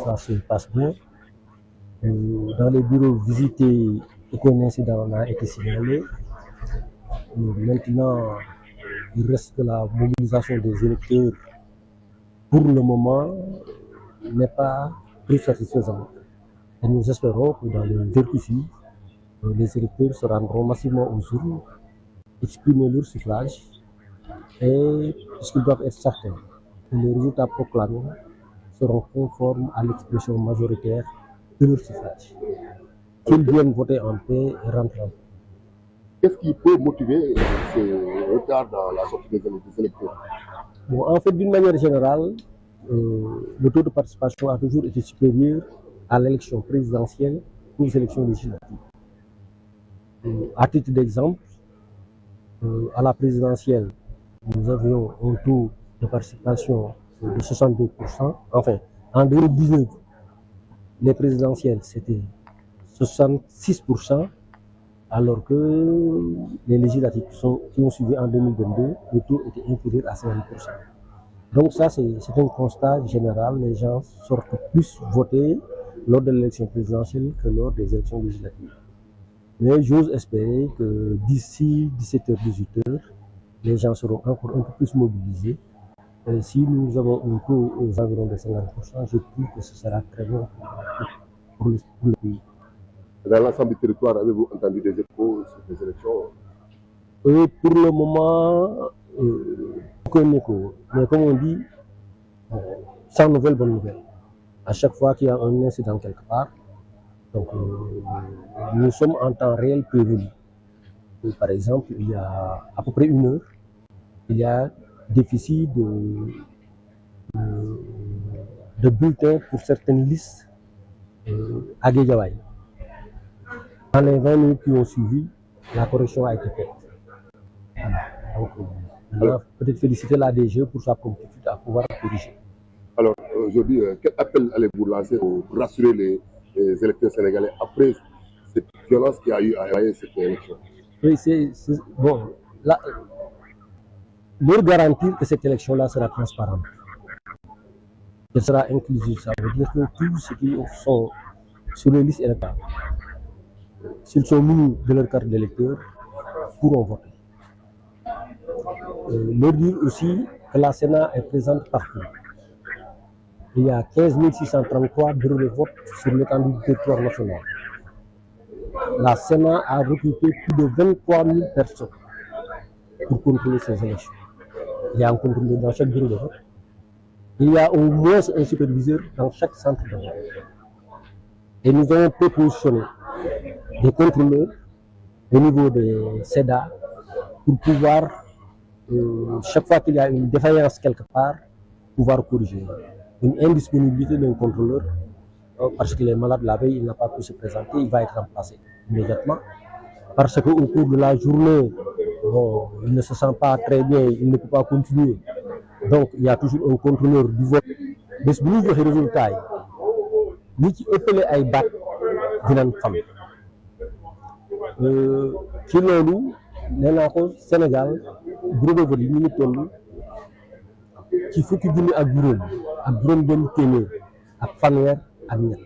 ça se passe bien. Dans les bureaux visités, aucun incident n'a été signalé. Maintenant, il reste que la mobilisation des électeurs, pour le moment, n'est pas très satisfaisante. Et nous espérons que dans les heures qui suivent, les électeurs se rendront massivement aux urnes, exprimer leur suffrage, et puisqu'ils doivent être certains que les résultats proclamés seront conformes à l'expression majoritaire de leur suffrage. Qu'ils viennent voter en paix et rentrer en paix. Qu'est-ce qui peut motiver ce retard dans la sortie des électeurs? Bon, en fait, d'une manière générale, le taux de participation a toujours été supérieur à l'élection présidentielle aux élections législatives. À titre d'exemple, à la présidentielle, nous avions un taux de participation de 62%. Enfin, en 2019, les présidentielles, c'était 66%, alors que les législatives qui ont suivi en 2022, le taux était inférieur à 50%. Donc ça, c'est un constat général. Les gens sortent plus voter lors de l'élection présidentielle que lors des élections législatives. Mais j'ose espérer que d'ici 17h, 18h, les gens seront encore un peu plus mobilisés. Et si nous avons un taux aux environs de 50%, je trouve que ce sera très bien pour le pays. Dans l'ensemble du territoire, avez-vous entendu des échos sur les élections? Et pour le moment, aucun écho. Mais comme on dit, sans nouvelle, bonne nouvelle. À chaque fois qu'il y a un incident quelque part, donc, nous sommes en temps réel prévenu. Par exemple, il y a à peu près une heure, il y a déficit de bulletins pour certaines listes à Guédiawaye. Dans les 20 minutes qui ont suivi, la correction a été faite. Voilà. Donc, peut-être féliciter la DG pour sa promptitude à pouvoir corriger. Alors, aujourd'hui, quel appel allez-vous lancer pour rassurer les électeurs sénégalais après cette violence qui a eu à évaluer cette élection? Oui, bon. Leur garantir que cette élection-là sera transparente, qu'elle sera inclusive. Ça veut dire que tous ceux qui sont sur les listes électorales, s'ils sont munis de leur carte d'électeur, pourront voter. Leur dire aussi que la Sénat est présente partout. Il y a 15 633 bureaux de vote sur l'étendue du territoire national. La Sénat a recruté plus de 23 000 personnes pour contrôler ces élections. Il y a un contrôleur dans chaque bureau de vote. Il y a au moins un superviseur dans chaque centre de vote. Et nous avons propositionné des contrôleurs au niveau des CEDA pour pouvoir, chaque fois qu'il y a une défaillance quelque part, pouvoir corriger. Une indisponibilité d'un contrôleur, parce qu'il est malade la veille, il n'a pas pu se présenter, il va être remplacé immédiatement. Parce qu'au cours de la journée, bon, il ne se sent pas très bien, il ne peut pas continuer. Donc, il y a toujours un contrôleur du vote. Mais si nous avons des résultats, nous qui appelons à battre, dinañ xam ci loolu nee naa ko Sénégal bureau de vote yi ñu ngi toll ci fukki junni ak juróom benn téeméer ak fanweer ak ñett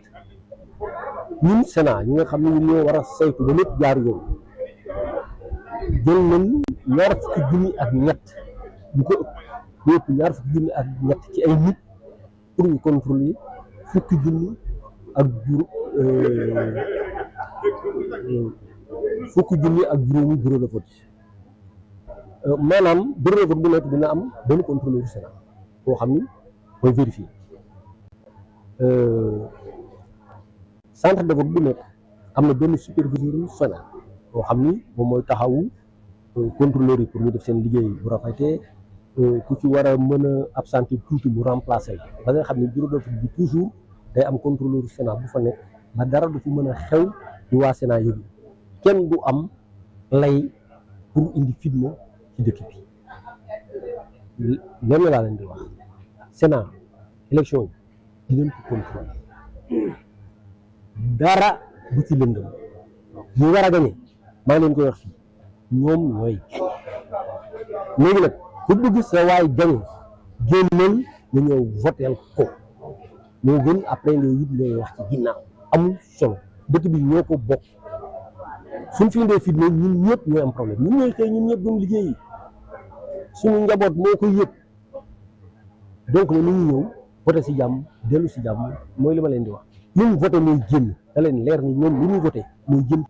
ñun Sénat ñi nga xam ne ñoo war a saytu ba lépp jaar yoon jël nañ ñaar fukki junni ak ñett bu ko ëpp ñaar fukki junni ak ñett ci ay nit pour ñu contrôler fukki junni ak fukki junni ak juróomi bureau de vote maanaam bureau de vote bu nekk dina am benn contrôleur Sénat boo xam ni mooy vérifier centre de vote bu nekk am na benn superviseur Sénat boo xam ni moom mooy taxawu contrôleur yi pour ñu def seen liggéey bu rafetee ku ci war a mën a absenté tuuti mu remplacer ba nga xam ni bureau de vote bi toujours day am contrôleur Sénat bu fa nekk ba dara du fi mën a xew ci waa Sénat yëpp kenn du am lay pour indi fitna ci dëkk bi lenn laa leen di wax Sénat élection yi dinañ ko contrôler dara du ci lëndëm ñu war a gañe maa ngi leen koy wax fii ñoom ñooy léegi nag ku bëgg sa waay gañe génnal nga ñëw voteel ko moo gën après ngay wut looy wax ci ginnaaw amul solo dëkk bi ñoo ko bokk suñ fi indee fitna ñun ñëpp ñooy am problème ñun ñooy xëy ñun ñëpp duñ liggéeyi suñu njaboot moo koy yëg donc ne ñu ñëw voté si jàmm dellu si jàmm mooy li ma leen di wax li ñu voté mooy génn da leen leer ni ñoom li ñuy voté mooy génn